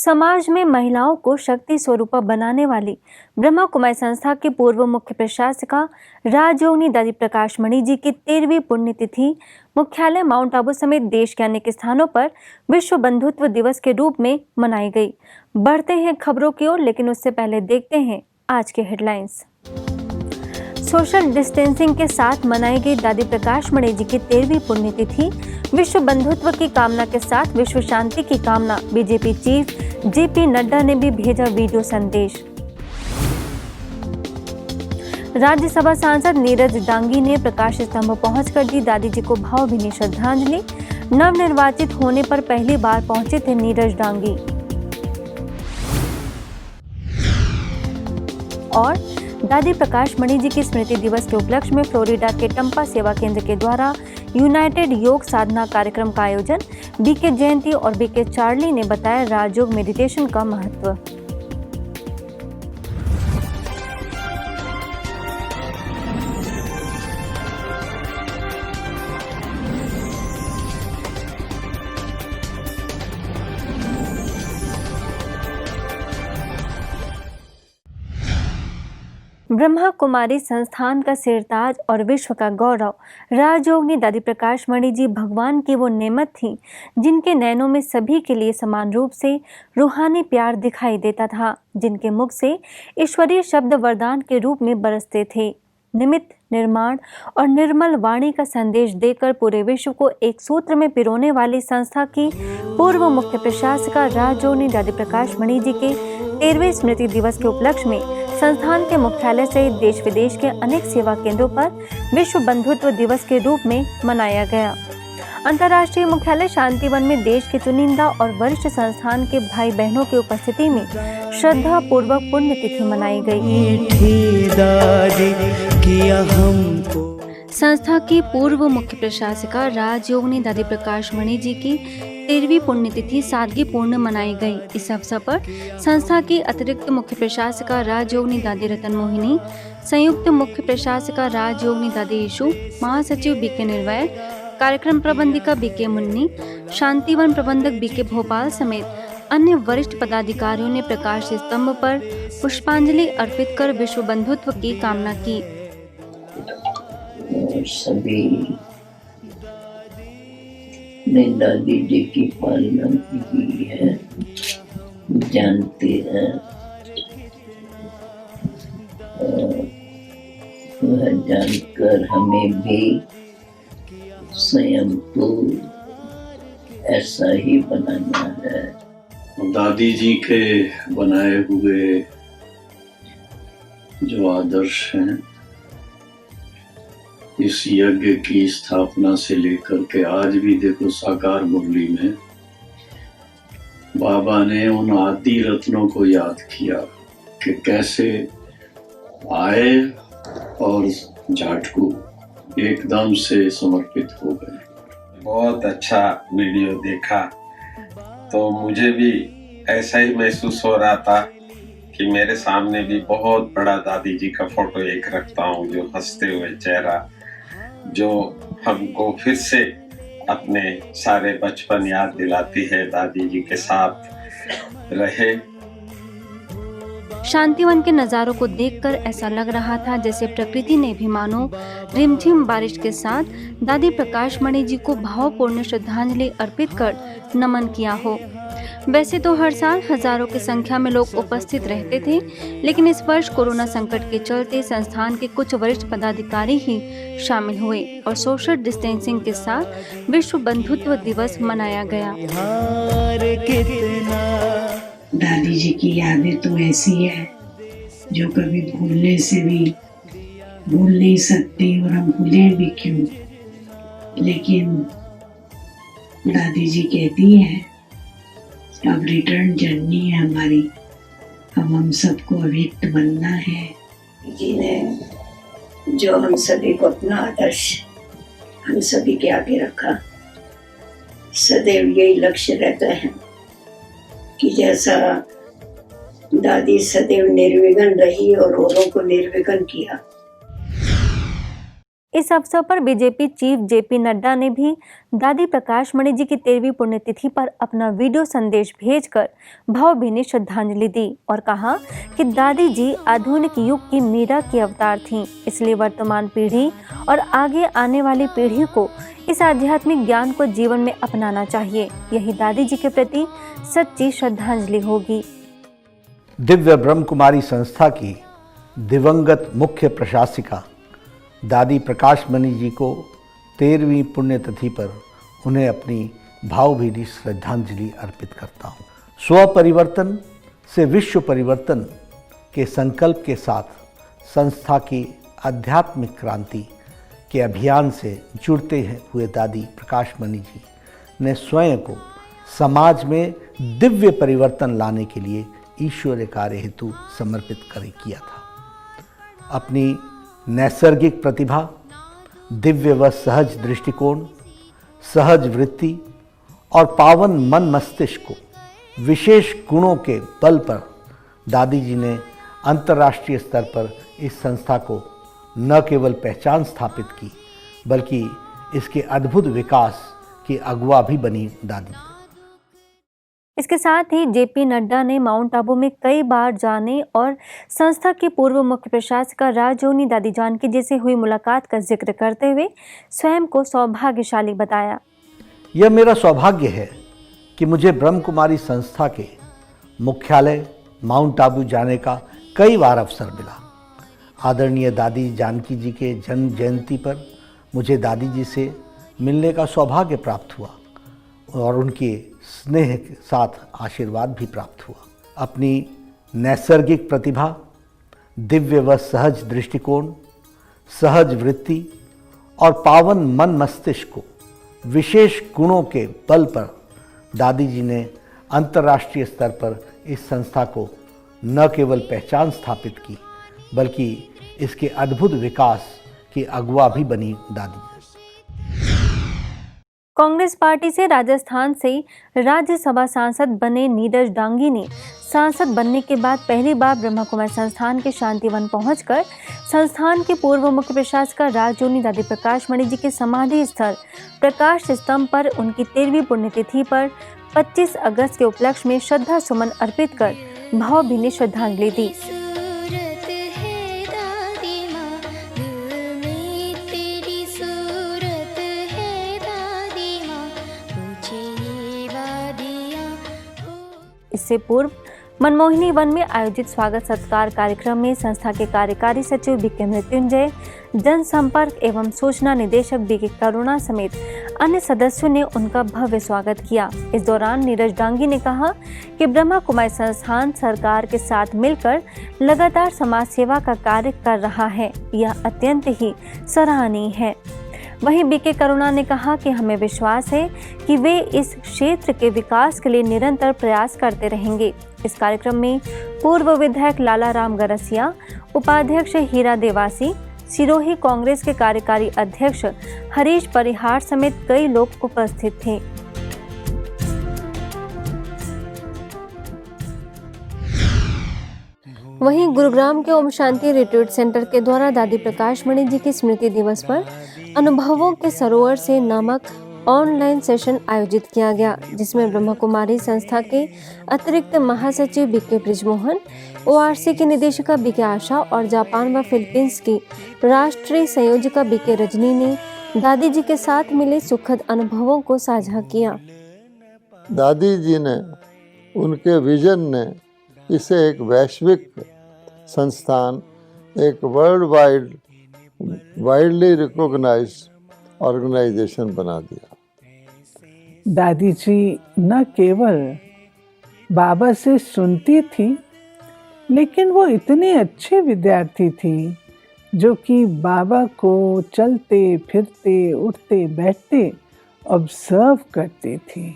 समाज में महिलाओं को शक्ति स्वरूपा बनाने वाली ब्रह्मा कुमारी संस्था के पूर्व मुख्य प्रशासिका राजयोगिनी दादी प्रकाश मणि जी की 13वीं पुण्यतिथि मुख्यालय माउंट आबू समेत देश के अनेक स्थानों पर विश्व बंधुत्व दिवस के रूप में मनाई गई। बढ़ते हैं खबरों की ओर, लेकिन उससे पहले देखते हैं आज के हेडलाइंस। सोशल डिस्टेंसिंग के साथ मनाई गई दादी प्रकाश मणि जी की 13वीं पुण्यतिथि। विश्व बंधुत्व की कामना के साथ विश्व शांति की कामना। बीजेपी चीफ जेपी नड्डा ने भी भेजा वीडियो संदेश। राज्यसभा सांसद नीरज डांगी ने प्रकाश स्तंभ पहुंचकर दी दादी जी को भावभीनी श्रद्धांजलि। नवनिर्वाचित होने पर पहली बार पहुंचे थे नीरज डांगी। और दादी प्रकाश मणि जी की स्मृति दिवस के उपलक्ष्य में फ्लोरिडा के टम्पा सेवा केंद्र के द्वारा यूनाइटेड योग साधना कार्यक्रम का आयोजन। बीके जयंती और बीके चार्ली ने बताया राजयोग मेडिटेशन का महत्व। ब्रह्मा कुमारी संस्थान का सिरताज और विश्व का गौरव राजयोगिनी दादी प्रकाश मणि जी भगवान की वो नेमत थी जिनके नैनों में सभी के लिए समान रूप से रूहानी प्यार दिखाई देता था, जिनके मुख से ईश्वरीय शब्द वरदान के रूप में बरसते थे। निमित्त, निर्माण और निर्मल वाणी का संदेश देकर पूरे विश्व को एक सूत्र में पिरोने वाली संस्था की पूर्व मुख्य प्रशासिका राजयोगिनी दादी प्रकाश मणि जी के 13वें स्मृति दिवस के उपलक्ष्य में संस्थान के मुख्यालय सहित देश विदेश के अनेक सेवा केंद्रों पर विश्व बंधुत्व दिवस के रूप में मनाया गया। अंतर्राष्ट्रीय मुख्यालय शांतिवन में देश के चुनिंदा और वरिष्ठ संस्थान के भाई बहनों की उपस्थिति में श्रद्धा पूर्वक पुण्यतिथि मनाई गई। संस्था की पूर्व मुख्य प्रशासिका राजयोगिनी दादी प्रकाश मणि जी की 13वीं पुण्यतिथि सादगीपूर्ण मनाई गई। इस अवसर पर संस्था की अतिरिक्त मुख्य प्रशासिका राजयोगिनी दादी रतन मोहिनी, संयुक्त मुख्य प्रशासिका राजयोगिनी दादी यीशु, महासचिव बीके निर्वैर, कार्यक्रम प्रबंधिका बीके मुन्नी, शांतिवन प्रबंधक बीके भोपाल समेत अन्य वरिष्ठ पदाधिकारियों ने प्रकाश स्तंभ पर पुष्पांजलि अर्पित कर विश्व बंधुत्व की कामना की। सभी ने दादी जी की पालना की है, जानते हैं, और वह जानकर हमें भी स्वयं को ऐसा ही बनाना है। दादी जी के बनाए हुए जो आदर्श हैं, इस यज्ञ की स्थापना से लेकर के आज भी देखो साकार मुरली में बाबा ने उन आदि रत्नों को याद किया कि कैसे आए और झाटकू एकदम से समर्पित हो गए। बहुत अच्छा वीडियो देखा तो मुझे भी ऐसा ही महसूस हो रहा था कि मेरे सामने भी बहुत बड़ा दादी जी का फोटो एक रखता हूँ, जो हंसते हुए चेहरा, जो हमको फिर से अपने सारे बचपन याद दिलाती है, दादी जी के साथ रहे। शांतिवन के नज़ारों को देखकर ऐसा लग रहा था जैसे प्रकृति ने भी मानो रिमझिम बारिश के साथ दादी प्रकाश मणि जी को भावपूर्ण श्रद्धांजलि अर्पित कर नमन किया हो। वैसे तो हर साल हजारों की संख्या में लोग उपस्थित रहते थे, लेकिन इस वर्ष कोरोना संकट के चलते संस्थान के कुछ वरिष्ठ पदाधिकारी ही शामिल हुए और सोशल डिस्टेंसिंग के साथ विश्व बंधुत्व दिवस मनाया गया। दादी जी की यादें तो ऐसी है जो कभी भूलने से भी भूल नहीं सकती, और हम भूलें भी क्यों। लेकिन दादी जी कहती हैं अब रिटर्न जर्नी है हमारी, अब हम सबको अभिक्त बनना है। जी ने जो हम सभी को अपना आदर्श हम सभी के आगे रखा, सदैव यही लक्ष्य रहता है कि जैसा दादी सदैव निर्विघ्न रही और औरों को निर्विघ्न किया। इस अवसर पर बीजेपी चीफ जेपी नड्डा ने भी दादी प्रकाश मणि जी की 13वीं पुण्यतिथि पर अपना वीडियो संदेश भेजकर भावभीनी श्रद्धांजलि दी और कहा कि दादी जी आधुनिक युग की मीरा की अवतार थीं, इसलिए वर्तमान पीढ़ी और आगे आने वाली पीढ़ी को इस आध्यात्मिक ज्ञान को जीवन में अपनाना चाहिए। यही दादी जी के प्रति सच्ची श्रद्धांजलि होगी। दिव्य ब्रह्म कुमारी संस्था की दिवंगत मुख्य प्रशासिका दादी प्रकाश मणि जी को 13वीं पुण्यतिथि पर उन्हें अपनी भावभीनी श्रद्धांजलि अर्पित करता हूँ। स्व परिवर्तन से विश्व परिवर्तन के संकल्प के साथ संस्था की आध्यात्मिक क्रांति के अभियान से जुड़ते हुए दादी प्रकाश मणि जी ने स्वयं को समाज में दिव्य परिवर्तन लाने के लिए ईश्वरीय कार्य हेतु समर्पित किया था। अपनी नैसर्गिक प्रतिभा, दिव्य व सहज दृष्टिकोण, सहज वृत्ति और पावन मन मस्तिष्क को विशेष गुणों के बल पर दादी जी ने अंतर्राष्ट्रीय स्तर पर इस संस्था को न केवल पहचान स्थापित की बल्कि इसके अद्भुत विकास की अगुवा भी बनी दादी। इसके साथ ही जेपी नड्डा ने माउंट आबू में कई बार जाने और संस्था की पूर्व मुख्य प्रशासिका राजयोनी दादी जानकी जी से हुई मुलाकात का जिक्र करते हुए स्वयं को सौभाग्यशाली बताया। यह मेरा सौभाग्य है कि मुझे ब्रह्म कुमारी संस्था के मुख्यालय माउंट आबू जाने का कई बार अवसर मिला। आदरणीय दादी जानकी जी के जन्म जयंती पर मुझे दादी जी से मिलने का सौभाग्य प्राप्त हुआ और उनके स्नेह के साथ आशीर्वाद भी प्राप्त हुआ। अपनी नैसर्गिक प्रतिभा, दिव्य व सहज दृष्टिकोण, सहज वृत्ति और पावन मन मस्तिष्क को विशेष गुणों के बल पर दादी जी ने अंतर्राष्ट्रीय स्तर पर इस संस्था को न केवल पहचान स्थापित की बल्कि इसके अद्भुत विकास की अगुवा भी बनी दादी। कांग्रेस पार्टी से राजस्थान से राज्यसभा सांसद बने नीरज डांगी ने सांसद बनने के बाद पहली बार ब्रह्मा कुमारी संस्थान के शांतिवन पहुंचकर संस्थान के पूर्व मुख्य प्रशासिका राजयोनी दादी प्रकाश मणि जी के समाधि स्थल प्रकाश स्तंभ पर उनकी 13वीं पुण्यतिथि पर 25 अगस्त के उपलक्ष्य में श्रद्धा सुमन अर्पित कर भावभीनी श्रद्धांजलि दी। इससे पूर्व मनमोहिनी वन में आयोजित स्वागत सत्कार कार्यक्रम में संस्था के कार्यकारी सचिव बीके मृत्युंजय, जनसंपर्क एवं सूचना निदेशक बीके करुणा समेत अन्य सदस्यों ने उनका भव्य स्वागत किया। इस दौरान नीरज डांगी ने कहा कि ब्रह्मा कुमारी संस्थान सरकार के साथ मिलकर लगातार समाज सेवा का कार्य कर रहा है, यह अत्यंत ही सराहनीय है। वहीं बीके करुणा ने कहा कि हमें विश्वास है कि वे इस क्षेत्र के विकास के लिए निरंतर प्रयास करते रहेंगे। इस कार्यक्रम में पूर्व विधायक लाला राम गरसिया, उपाध्यक्ष हीरा देवासी, सिरोही कांग्रेस के कार्यकारी अध्यक्ष हरीश परिहार समेत कई लोग उपस्थित थे। वहीं गुरुग्राम के ओम शांति रिट्रीट सेंटर के द्वारा दादी प्रकाश मणि जी की स्मृति दिवस पर अनुभवों के सरोवर से नामक ऑनलाइन सेशन आयोजित किया गया, जिसमें ब्रह्मा कुमारी संस्था के अतिरिक्त महासचिव बीके ब्रिजमोहन, ओआरसी की निदेशिका बीके आशा और जापान व फिलीपींस की राष्ट्रीय संयोजिका बीके रजनी ने दादी जी के साथ मिले सुखद अनुभवों को साझा किया। दादी जी ने, उनके विजन ने इसे एक वैश्विक संस्थान, एक वर्ल्ड वाइडली रिकॉग्नाइज्ड ऑर्गेनाइजेशन बना दिया। दादी जी न केवल बाबा से सुनती थी, लेकिन वो इतनी अच्छी विद्यार्थी थी जो कि बाबा को चलते फिरते उठते बैठते ऑब्जर्व करती थी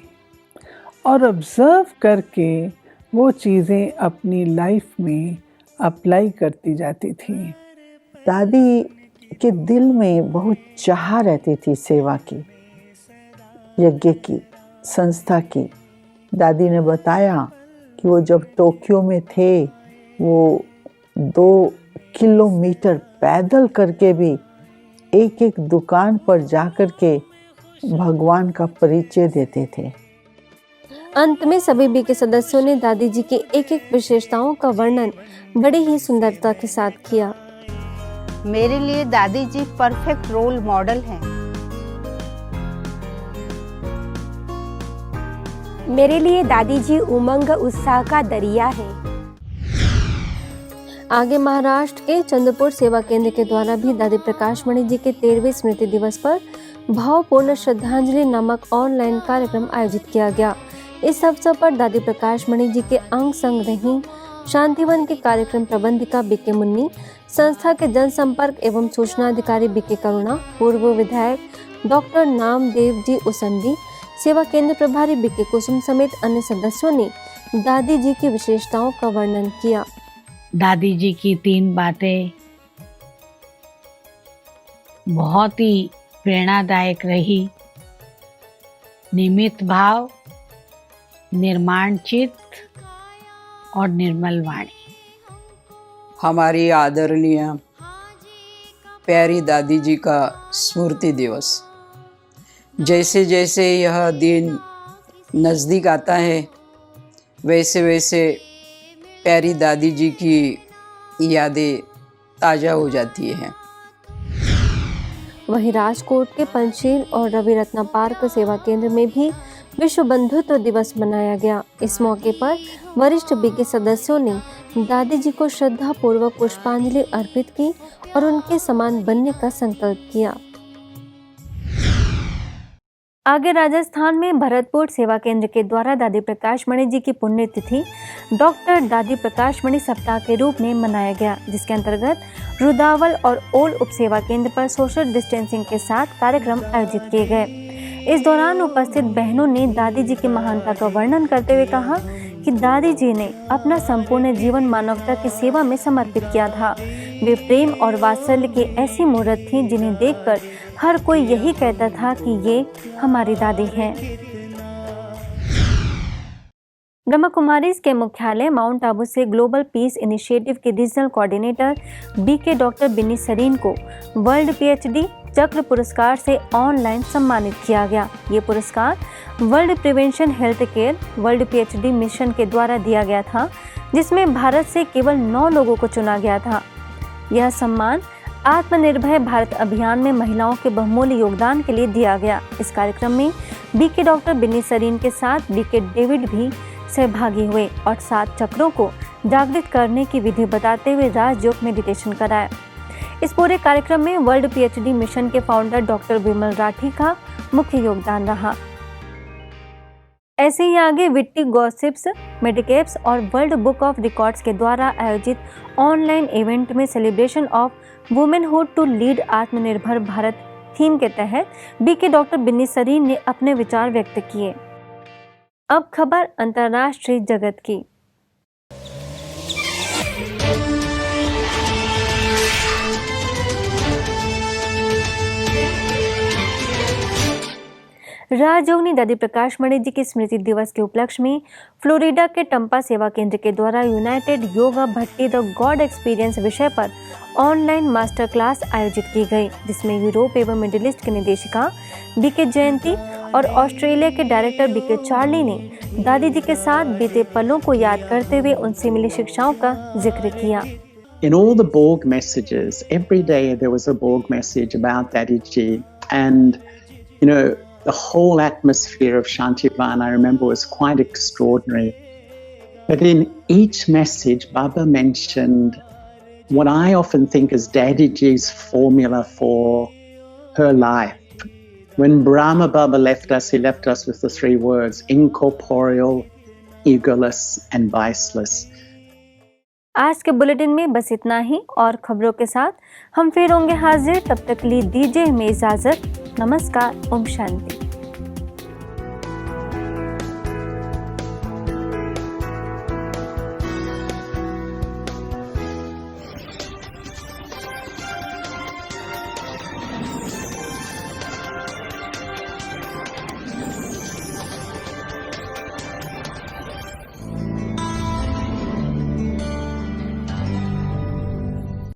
और ऑब्जर्व करके वो चीज़ें अपनी लाइफ में अप्लाई करती जाती थी। दादी के दिल में बहुत चाह रहती थी सेवा की, यज्ञ की, संस्था की। दादी ने बताया कि वो जब टोक्यो में थे, वो 2 किलोमीटर पैदल करके भी एक एक दुकान पर जाकर के भगवान का परिचय देते थे। अंत में सभी बीके सदस्यों ने दादी जी की एक एक विशेषताओं का वर्णन बड़ी ही सुंदरता के साथ किया। मेरे लिए दादी जी परफेक्ट रोल मॉडल हैं। मेरे लिए दादी जी उमंग उत्साह का दरिया है। आगे महाराष्ट्र के चंद्रपुर सेवा केंद्र के द्वारा भी दादी प्रकाश मणि जी के 13वें स्मृति दिवस पर भावपूर्ण श्रद्धांजलि नामक ऑनलाइन कार्यक्रम आयोजित किया गया। इस अवसर पर दादी प्रकाश मणि जी के अंग संग रही शांतिवन के कार्यक्रम प्रबंधिका बीके मुन्नी, संस्था के जनसंपर्क एवं सूचना अधिकारी बीके करुणा, पूर्व विधायक डॉक्टर नामदेव जी उसंडी, सेवा केंद्र प्रभारी बीके कुसुम समेत अन्य सदस्यों ने दादी जी की विशेषताओं का वर्णन किया। दादी जी की 3 बातें बहुत ही प्रेरणादायक रही। निमित्त भाव, निर्माण चित्त और निर्मल वाणी। हमारी आदरणीय प्यारी दादी जी का स्मृति दिवस, जैसे जैसे यह दिन नज़दीक आता है वैसे वैसे प्यारी दादी जी की यादें ताज़ा हो जाती हैं। वहीं राजकोट के पंचशील और रवि रत्ना पार्क सेवा केंद्र में भी विश्व बंधुत्व दिवस मनाया गया। इस मौके पर वरिष्ठ बीके सदस्यों ने दादी जी को श्रद्धा पूर्वक पुष्पांजलि अर्पित की और उनके समान बनने का संकल्प किया। आगे राजस्थान में भरतपुर सेवा केंद्र के द्वारा दादी प्रकाश मणि जी की पुण्यतिथि डॉक्टर दादी प्रकाश मणि सप्ताह के रूप में मनाया गया, जिसके अंतर्गत रुदावल और ओल उप सेवा केंद्र पर सोशल डिस्टेंसिंग के साथ कार्यक्रम आयोजित किए गए। इस दौरान उपस्थित बहनों ने दादी जी की महानता का वर्णन करते हुए कहा कि दादी जी ने अपना संपूर्ण जीवन मानवता की सेवा में समर्पित किया था। वे प्रेम और वात्सल्य की ऐसी मूर्त थी जिन्हें देखकर हर कोई यही कहता था कि ये हमारी दादी हैं। ब्रह्मा कुमारीज के मुख्यालय माउंट आबू से ग्लोबल पीस इनिशिएटिव के regional coordinator BK doctor Binni Sarin को वर्ल्ड पीएचडी चक्र पुरस्कार से ऑनलाइन सम्मानित किया गया। ये पुरस्कार world prevention health care world PhD mission के द्वारा दिया गया था, जिसमें भारत से केवल 9 लोगों को चुना गया था। यह सम्मान आत्मनिर्भर भारत अभियान में महिलाओं के बहुमूल्य योगदान के लिए दिया गया। इस कार्यक्रम में बीके डॉक्टर बिन्नी सरीन के साथ बीके डेविड भी सहभागी हुए और 7 चक्रों को जागृत करने की विधि बताते हुए राजयोग मेडिटेशन कराया। इस पूरे कार्यक्रम में वर्ल्ड पीएचडी मिशन के फाउंडर डॉक्टर विमल राठी का मुख्य योगदान रहा। ऐसे ही आगे विट्टी गॉसिप्स, मेडिकेप्स और वर्ल्ड बुक ऑफ रिकॉर्ड्स के द्वारा आयोजित ऑनलाइन इवेंट में celebration of womanhood to lead Atmanirbhar Bharat theme के तहत बीके डॉक्टर बिन्नी सरीन ने अपने विचार व्यक्त किए। अब खबर अंतर्राष्ट्रीय जगत की। राजयोगिनी दादी प्रकाश मणि जी की स्मृति दिवस के उपलक्ष्य में फ्लोरिडा के टम्पा सेवा केंद्र के द्वारा United yoga Bhatti the God experience विषय पर ऑनलाइन मास्टर क्लास आयोजित की गई, जिसमें यूरोप एवं मिडिल ईस्ट की निदेशिका बीके जयंती और ऑस्ट्रेलिया के डायरेक्टर बीके चार्ली ने दादी जी के साथ बीते पलों को याद करते हुए उनसे मिली शिक्षाओं का जिक्र किया। In all the Borg messages, every day there was a Borg message about Daddy Ji, and the whole atmosphere of Shantivan, I remember, was quite extraordinary. But in each message, Baba mentioned what I often think is Daddy Ji's formula for her life. When Brahma Baba left us, he left us with the 3 words, incorporeal, egoless and viceless. आज के bulletin में बस इतना ही, और खबरों के साथ हम फिर होंगे हाजिर। तब तक लिए दीजिए हमें इजाजत। नमस्कार। ओम शांति।